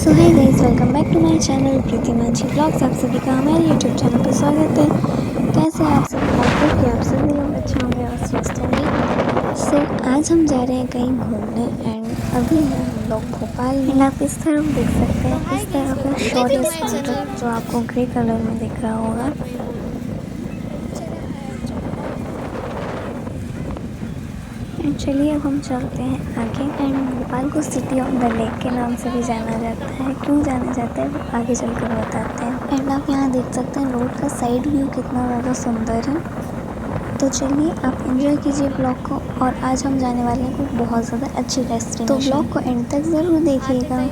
So hi guys, welcome back to my channel Pritima ji blogs. आप सभी का हमारे यूट्यूब चैनल पर स्वागत है। कैसे हैं आप सब? आई होप कि आप सभी लोग अच्छे होंगे और स्वस्थ होंगे। सो आज हम जा रहे हैं कहीं घूमने एंड अभी हैं हम लोग भोपाल में। एंड आप इस तरफ देख सकते हैं, इस तरफ है शॉर्टेज काउंटर जो आपको ग्रे कलर में दिख रहा होगा। एंड चलिए अब हम चलते हैं आगे। एंड भोपाल को सिटी ऑफ द लेक के नाम से भी जाना जाता है। क्यों जाना जाता है वो आगे चलकर बताते हैं। एंड आप यहाँ देख सकते हैं रोड का साइड व्यू कितना ज़्यादा सुंदर है। तो चलिए आप एंजॉय कीजिए ब्लॉग को। और आज हम जाने वाले हैं कोई बहुत ज़्यादा अच्छी डेस्टिनेशन, तो ब्लॉग को एंड तक ज़रूर देखिएगा।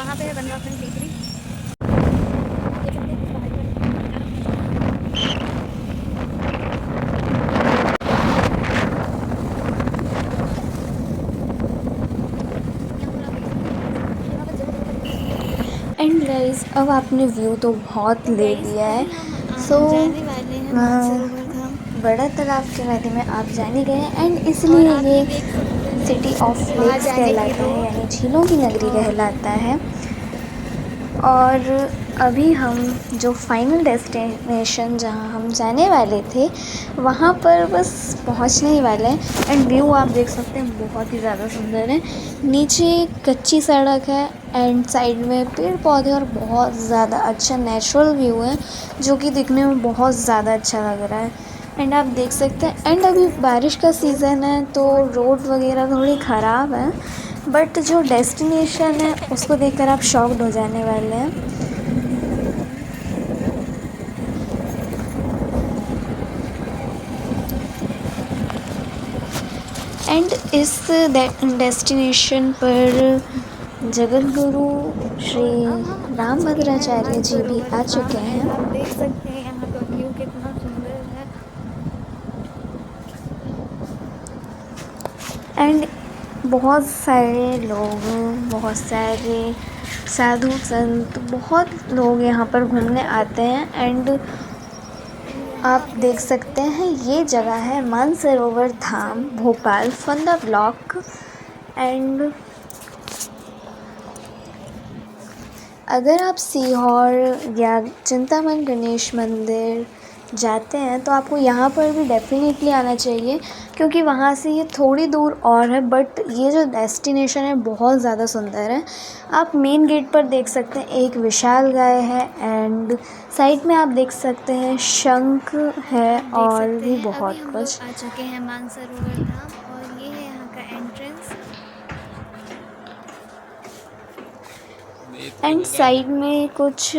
वहाँ पे है बनवाखंड टेकरी। एंड गाइस अब आपने व्यू तो बहुत ले लिया है। सो जाने वाले हैं मानसरोवर धाम। बड़ा तालाब के बारे में आप जान ही गए हैं एंड इसलिए ये सिटी ऑफ वहाँ लेक्स जाने की कहलाता है, रोड यानी झीलों की नगरी कहलाता है। और अभी हम जो फाइनल डेस्टिनेशन जहाँ हम जाने वाले थे वहाँ पर बस पहुँचने ही वाले हैं। एंड व्यू आप देख सकते हैं बहुत ही ज़्यादा सुंदर है। नीचे कच्ची सड़क है एंड साइड में पेड़ पौधे और बहुत ज़्यादा अच्छा नेचुरल व्यू है जो कि दिखने में बहुत ज़्यादा अच्छा लग रहा है। एंड आप देख सकते हैं एंड अभी बारिश का सीज़न है तो रोड वगैरह थोड़ी ख़राब है, बट जो डेस्टिनेशन है उसको देखकर आप शॉक्ड हो जाने वाले हैं। एंड इस डेस्टिनेशन पर जगत गुरु श्री रामभद्राचार्य जी भी आ चुके हैं। आप देख सकते हैं यहाँ का व्यू कितना सुंदर है। एंड बहुत सारे लोग, बहुत सारे साधु संत, बहुत लोग यहाँ पर घूमने आते हैं। एंड आप देख सकते हैं ये जगह है मानसरोवर धाम भोपाल फंदा ब्लॉक। एंड अगर आप सीहोर या चिंतामन गणेश मंदिर जाते हैं तो आपको यहाँ पर भी डेफिनेटली आना चाहिए क्योंकि वहाँ से ये थोड़ी दूर और है, बट ये जो डेस्टिनेशन है बहुत ज़्यादा सुंदर है। आप मेन गेट पर देख सकते हैं एक विशाल गाय है एंड साइड में आप देख सकते हैं शंख है और भी बहुत अभी हम कुछ। लोग आ चुके हैं मानसरोवर धाम और ये है यहाँ का एंट्रेंस। एंड साइड में कुछ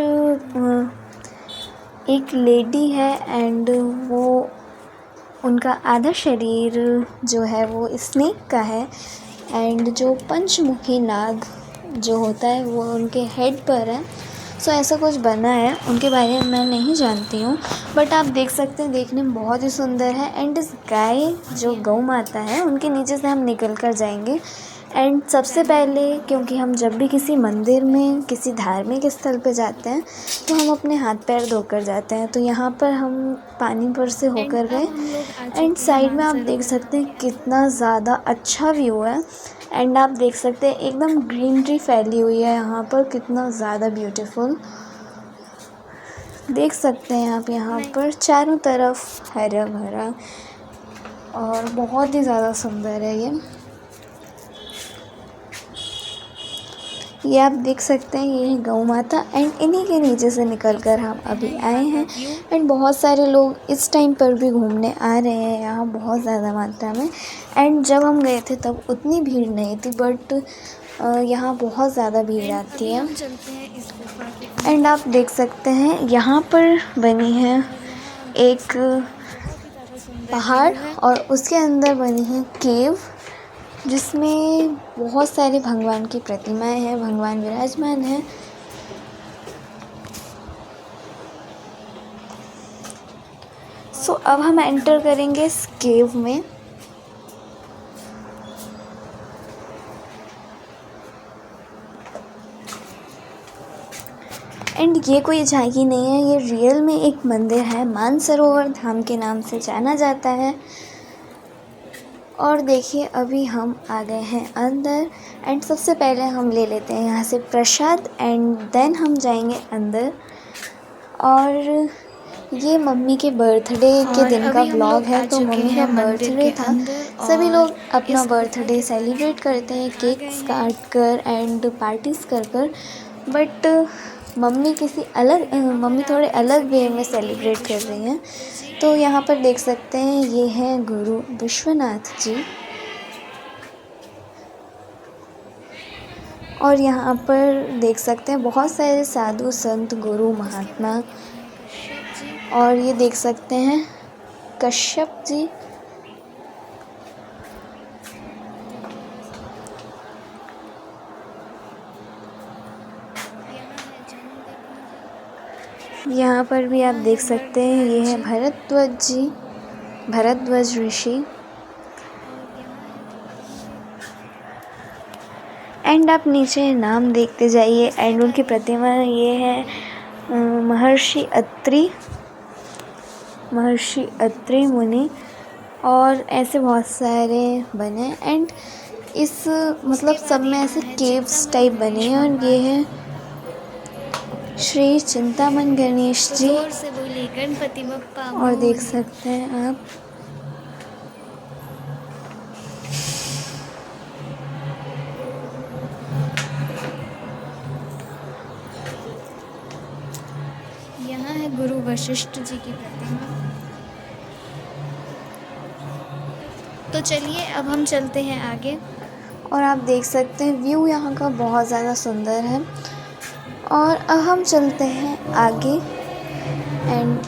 एक लेडी है एंड वो उनका आधा शरीर जो है वो स्नेक का है एंड जो पंचमुखी नाग जो होता है वो उनके हेड पर है। सो ऐसा कुछ बना है, उनके बारे में मैं नहीं जानती हूँ, बट आप देख सकते हैं देखने में बहुत ही सुंदर है। एंड इस गाय जो गौ माता है उनके नीचे से हम निकल कर जाएंगे। एंड सबसे पहले क्योंकि हम जब भी किसी मंदिर में किसी धार्मिक स्थल पे जाते हैं तो हम अपने हाथ पैर धोकर जाते हैं, तो यहाँ पर हम पानी पर से होकर गए। एंड साइड में आप देख सकते हैं कितना ज़्यादा अच्छा व्यू है। एंड आप देख सकते हैं एकदम ग्रीनरी फैली हुई है यहाँ पर, कितना ज़्यादा ब्यूटीफुल देख सकते हैं आप। यहाँ पर चारों तरफ हरा भरा और बहुत ही ज़्यादा सुंदर है ये आप देख सकते हैं ये है गौ माता। एंड इन्हीं के नीचे से निकलकर हम अभी आए हैं। एंड बहुत सारे लोग इस टाइम पर भी घूमने आ रहे हैं यहाँ बहुत ज़्यादा मात्रा में। एंड जब हम गए थे तब उतनी भीड़ नहीं थी, बट यहाँ बहुत ज़्यादा भीड़ आती है। एंड आप देख सकते हैं यहाँ पर बनी है एक पहाड़ और उसके अंदर बनी है केव जिसमें बहुत सारे भगवान की प्रतिमाएं हैं, भगवान विराजमान हैं। सो अब हम एंटर करेंगे इस केव में। एंड ये कोई झांकी नहीं है, ये रियल में एक मंदिर है, मानसरोवर धाम के नाम से जाना जाता है। और देखिए अभी हम आ गए हैं अंदर। एंड सबसे पहले हम ले लेते हैं यहाँ से प्रसाद एंड देन हम जाएंगे अंदर। और ये मम्मी के बर्थडे के दिन का ब्लॉग है, तो मम्मी का बर्थडे था। सभी लोग अपना बर्थडे सेलिब्रेट करते हैं केक्स काट कर एंड पार्टीज़ कर कर, बट मम्मी थोड़े अलग वे में सेलिब्रेट कर रही हैं। तो यहाँ पर देख सकते हैं ये हैं गुरु विश्वनाथ जी। और यहाँ पर देख सकते हैं बहुत सारे साधु संत गुरु महात्मा। और ये देख सकते हैं कश्यप जी। यहाँ पर भी आप देख सकते हैं ये है भरद्वाज जी, भरद्वाज ऋषि। और यहाँ एंड आप नीचे नाम देखते जाइए एंड उनकी प्रतिमा ये है महर्षि अत्रि मुनि, और ऐसे बहुत सारे बने एंड इस मतलब सब में ऐसे केव्स टाइप बने हैं। और ये है श्री चिंतामन गणेश जी, जोर से बोलिए गणपति बप्पा और देख मोरया। सकते हैं आप यहाँ है गुरु वशिष्ठ जी की प्रतिमा। तो चलिए अब हम चलते हैं आगे। और आप देख सकते हैं व्यू यहाँ का बहुत ज़्यादा सुंदर है। और अब हम चलते हैं आगे एंड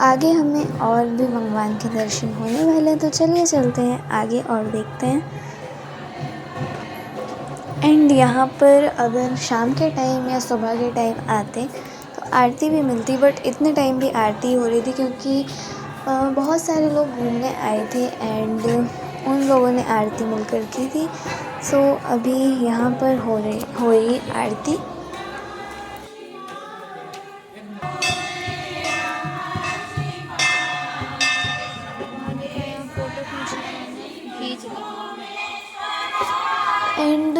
आगे हमें और भी भगवान के दर्शन होने वाले हैं, तो चलिए चलते हैं आगे और देखते हैं। एंड यहाँ पर अगर शाम के टाइम या सुबह के टाइम आते तो आरती भी मिलती, बट इतने टाइम भी आरती हो रही थी क्योंकि बहुत सारे लोग घूमने आए थे एंड उन लोगों ने आरती मिलकर की थी। सो अभी यहाँ पर हो रही आरती। फोटो खींच एंड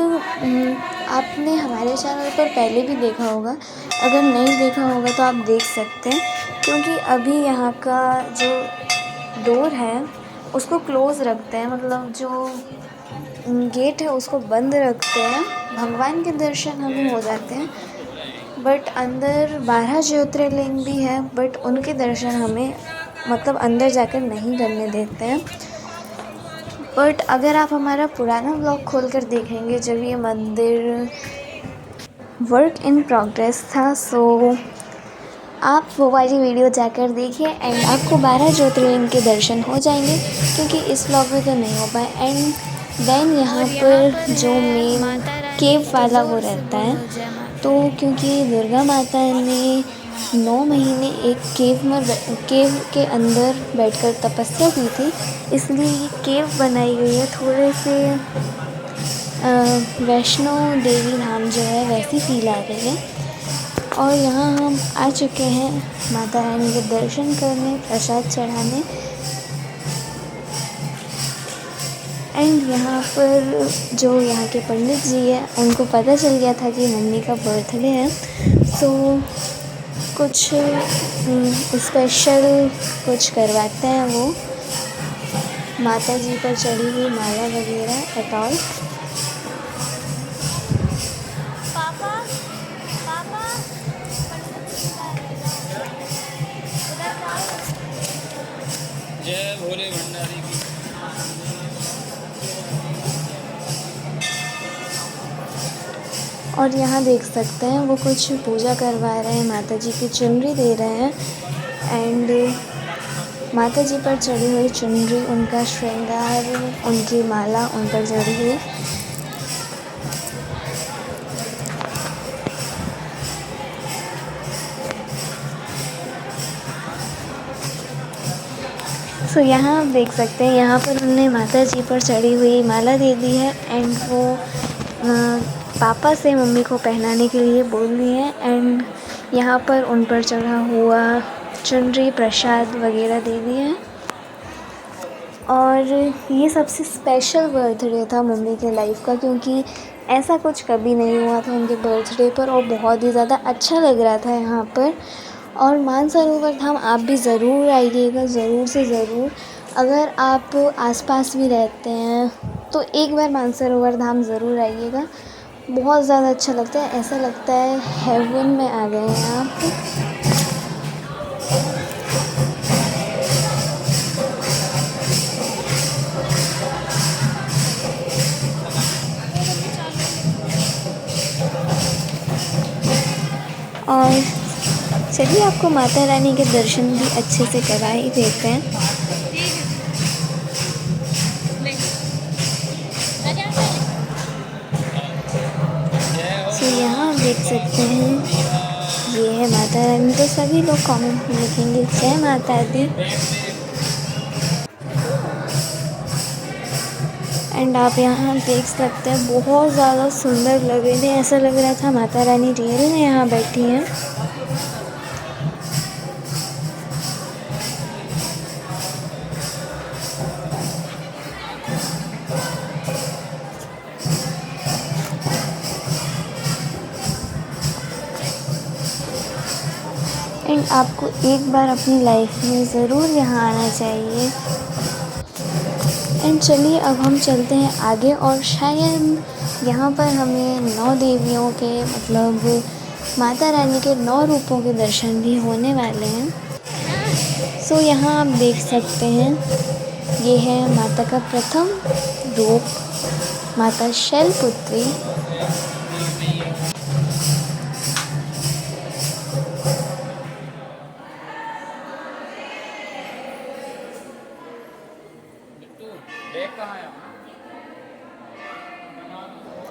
आपने हमारे चैनल पर पहले भी देखा होगा, अगर नहीं देखा होगा तो आप देख सकते हैं क्योंकि अभी यहाँ का जो डोर है उसको क्लोज़ रखते हैं, मतलब जो गेट है उसको बंद रखते हैं। भगवान के दर्शन हमें हो जाते हैं, बट अंदर 12 ज्योतिर्लिंग भी है, बट उनके दर्शन हमें मतलब अंदर जाकर नहीं करने देते हैं। बट अगर आप हमारा पुराना व्लॉग खोलकर देखेंगे जब ये मंदिर वर्क इन प्रोग्रेस था, सो आप वो वाली वीडियो जाकर देखिए एंड आपको 12 ज्योतिर्लिंग के दर्शन हो जाएंगे, क्योंकि इस व्लॉग में तो नहीं हो पाए। एंड देन यहाँ पर जो मेन केव वाला वो रहता है, तो क्योंकि दुर्गा माता ने 9 महीने एक केव के अंदर बैठकर तपस्या की थी, इसलिए ये केव बनाई गई है। थोड़े से वैष्णो देवी धाम जो है वैसी फील आ रही है। और यहाँ हम आ चुके हैं माता रानी के दर्शन करने, प्रसाद चढ़ाने। एंड यहाँ पर जो यहाँ के पंडित जी हैं उनको पता चल गया था कि मम्मी का बर्थडे है, सो कुछ स्पेशल कुछ करवाते हैं वो, माता जी पर चढ़ी हुई माला वगैरह एट ऑल। जय भोले भंडारी की। और यहाँ देख सकते हैं वो कुछ पूजा करवा रहे हैं, माता जी की चुनरी दे रहे हैं एंड माता जी पर चढ़ी हुई चुनरी, उनका श्रृंगार, उनकी माला उन पर चढ़ी हुई। सो यहाँ आप देख सकते हैं यहाँ पर उन्होंने माता जी पर चढ़ी हुई माला दे दी है एंड वो पापा से मम्मी को पहनाने के लिए बोल दी है। एंड यहाँ पर उन पर चढ़ा हुआ चुनरी प्रसाद वगैरह दे दिए हैं। और ये सबसे स्पेशल बर्थडे था मम्मी के लाइफ का, क्योंकि ऐसा कुछ कभी नहीं हुआ था उनके बर्थडे पर, और बहुत ही ज़्यादा अच्छा लग रहा था यहाँ पर। और मानसरोवर धाम आप भी ज़रूर आइएगा, ज़रूर से ज़रूर। अगर आप आसपास भी रहते हैं तो एक बार मानसरोवर धाम ज़रूर आइएगा, बहुत ज़्यादा अच्छा लगता है, ऐसा लगता है हेवन में आ गए हैं आप। और चलिए आपको माता रानी के दर्शन भी अच्छे से करा ही देते हैं। तो यहाँ आप देख सकते हैं ये माता रानी तो सभी लोग कमेंट में लिखेंगे जय माता दी। एंड आप यहाँ देख सकते हैं बहुत ज़्यादा सुंदर लग रहे थे, ऐसा लग रहा था माता रानी रियल में यहाँ बैठी हैं। एंड आपको एक बार अपनी लाइफ में ज़रूर यहाँ आना चाहिए। एंड चलिए अब हम चलते हैं आगे और शायद यहाँ पर हमें 9 देवियों के मतलब माता रानी के 9 रूपों के दर्शन भी होने वाले हैं। सो यहाँ आप देख सकते हैं ये है माता का प्रथम रूप माता शैलपुत्री।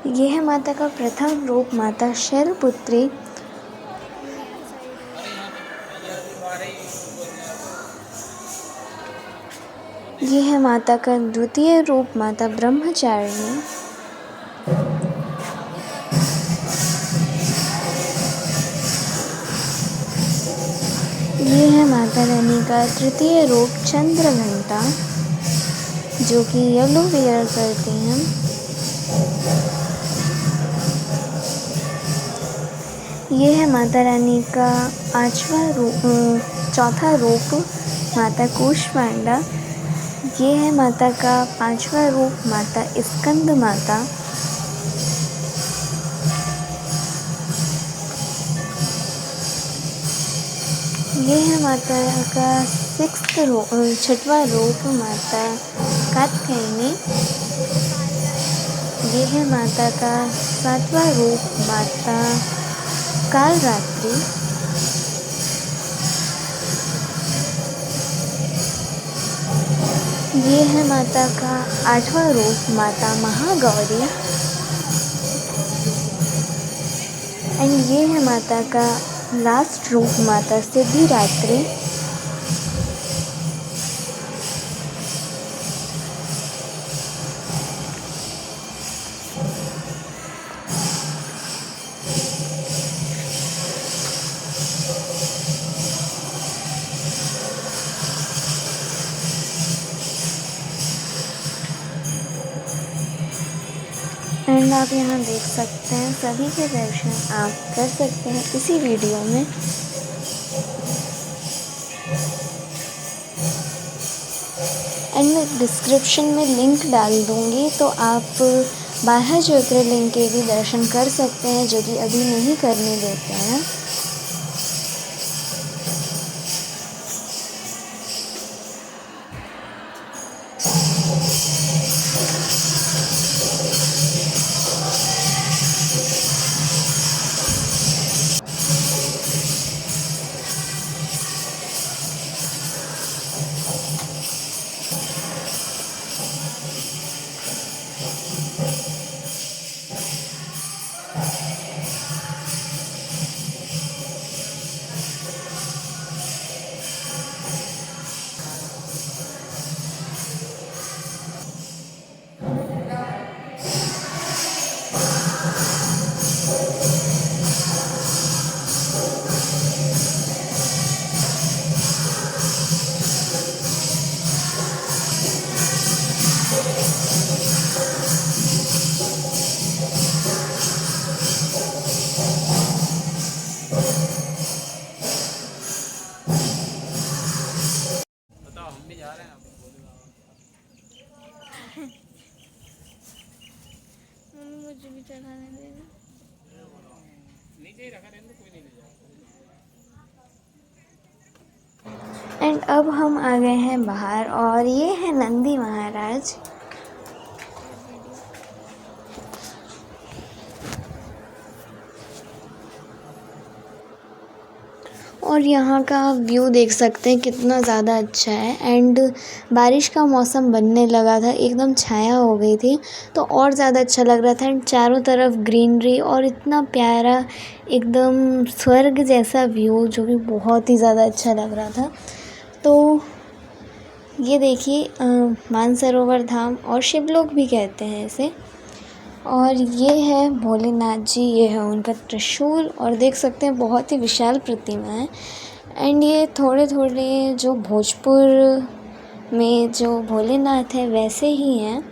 ये है माता का प्रथम रूप माता शैलपुत्री। ये है माता का द्वितीय रूप माता ब्रह्मचारिणी। ये है माता रानी का तृतीय रूप चंद्रघंटा जो कि येलो वेयर करती हैं। ये है माता रानी का चौथा रूप माता कूष्मांडा। ये है माता का 5वां रूप माता स्कंद माता। ये है माता का 6वां रूप माता कात्यायनी। ये है माता का 7वां रूप माता कालरात्रि। ये है माता का 8वां रूप माता महागौरी। एंड ये है माता का लास्ट रूप माता सिद्धिदात्री। एंड आप यहाँ देख सकते हैं सभी के दर्शन आप कर सकते हैं इसी वीडियो में। एंड मैं डिस्क्रिप्शन में लिंक डाल दूँगी तो आप 12 ज्योतिर्लिंग के भी दर्शन कर सकते हैं जो कि अभी नहीं करने देते हैं। मम्मी मुझे भी चढ़ाने देना। नीचे ही रखा रहने दो, कोई नहीं ले जाएगा। एंड अब हम आ गए हैं बाहर और ये है नंदी महाराज। और यहाँ का व्यू देख सकते हैं कितना ज़्यादा अच्छा है। एंड बारिश का मौसम बनने लगा था, एकदम छाया हो गई थी तो और ज़्यादा अच्छा लग रहा था। एंड चारों तरफ ग्रीनरी और इतना प्यारा एकदम स्वर्ग जैसा व्यू, जो कि बहुत ही ज़्यादा अच्छा लग रहा था। तो ये देखिए मानसरोवर धाम और शिवलोक भी कहते हैं इसे। और ये है भोलेनाथ जी, ये है उनका त्रिशूल और देख सकते हैं बहुत ही विशाल प्रतिमा है। एंड ये थोड़े थोड़े जो भोजपुर में जो भोलेनाथ है वैसे ही हैं।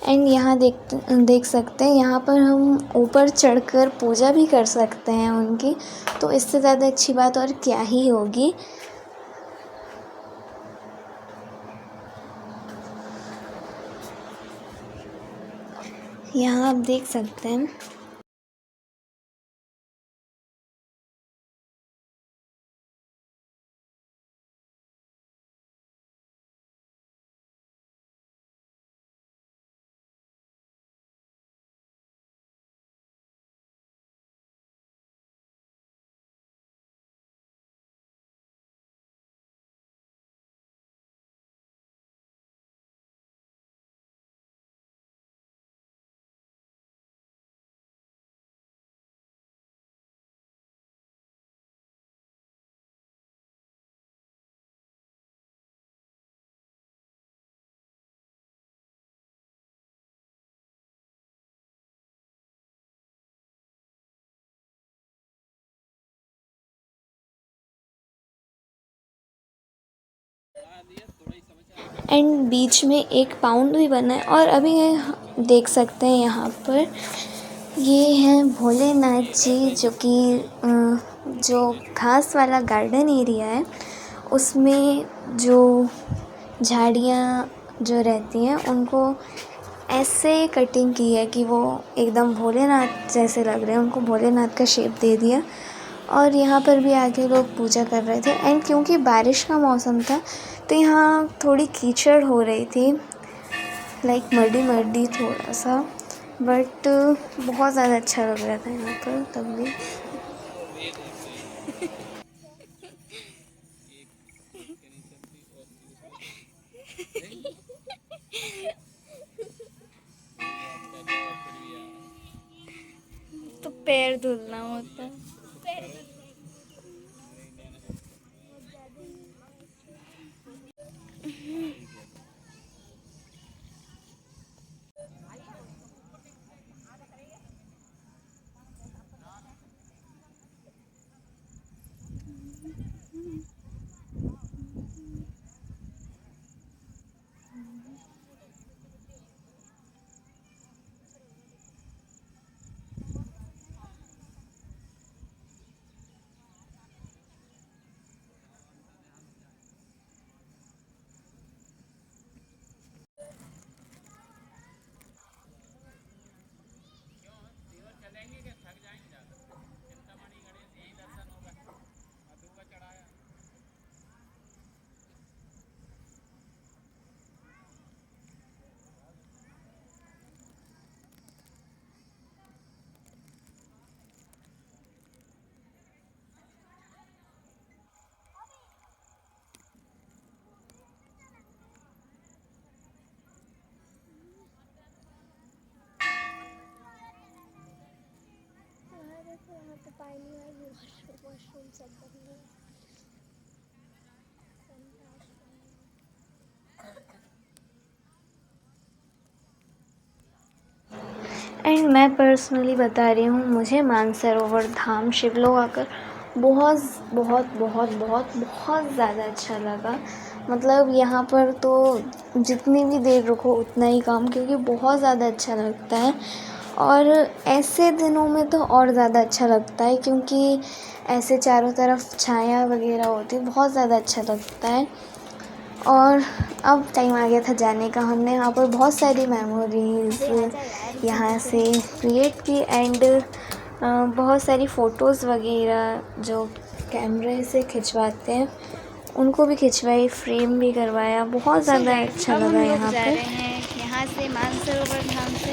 एंड यहाँ देख सकते हैं, यहाँ पर हम ऊपर चढ़कर पूजा भी कर सकते हैं उनकी, तो इससे ज़्यादा अच्छी बात और क्या ही होगी। यहाँ आप देख सकते हैं एंड बीच में एक पाउंड भी बना है। और अभी देख सकते हैं यहाँ पर ये हैं भोलेनाथ जी, जो कि जो घास वाला गार्डन एरिया है उसमें जो झाड़ियाँ जो रहती हैं उनको ऐसे कटिंग की है कि वो एकदम भोलेनाथ जैसे लग रहे हैं, उनको भोलेनाथ का शेप दे दिया। और यहाँ पर भी आके लोग पूजा कर रहे थे। एंड क्योंकि बारिश का मौसम था तो यहाँ थोड़ी कीचड़ हो रही थी, लाइक मडी थोड़ा सा, बट बहुत ज़्यादा अच्छा लग रहा था यहाँ पर तब भी। तो पैर धुलना होता। वॉशरूम सब बन गए। एंड मैं पर्सनली बता रही हूँ, मुझे मानसरोवर धाम शिवलोक आकर बहुत बहुत बहुत बहुत बहुत ज़्यादा अच्छा लगा। मतलब यहाँ पर तो जितनी भी देर रुको उतना ही कम, क्योंकि बहुत ज़्यादा अच्छा लगता है। और ऐसे दिनों में तो और ज़्यादा अच्छा लगता है, क्योंकि ऐसे चारों तरफ छाया वगैरह होती है, बहुत ज़्यादा अच्छा लगता है। और अब टाइम आ गया था जाने का। हमने यहाँ पर बहुत सारी मेमोरीज़ यहाँ से क्रिएट की। एंड बहुत सारी फ़ोटोज़ वगैरह जो कैमरे से खिंचवाते हैं उनको भी खिंचवाई, फ्रेम भी करवाया। बहुत ज़्यादा अच्छा लगा यहाँ पे। यहाँ यहाँ से मानसरोवर धाम से,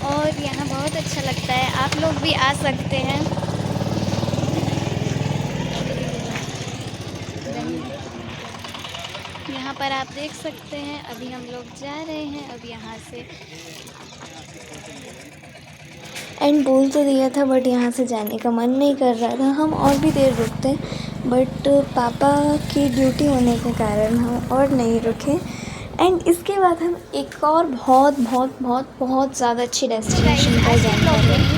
और यहाँ बहुत अच्छा लगता है। आप लोग भी आ सकते हैं। यहाँ पर आप देख सकते हैं, अभी हम लोग जा रहे हैं अब यहाँ से। एंड बोल तो दिया था बट यहाँ से जाने का मन नहीं कर रहा था। हम और भी देर रुकते बट पापा की ड्यूटी होने के कारण हम और नहीं रुके। एंड इसके बाद हम एक और बहुत बहुत बहुत बहुत ज़्यादा अच्छी डेस्टिनेशन पर आज के जाने ब्लॉग वाले में हैं।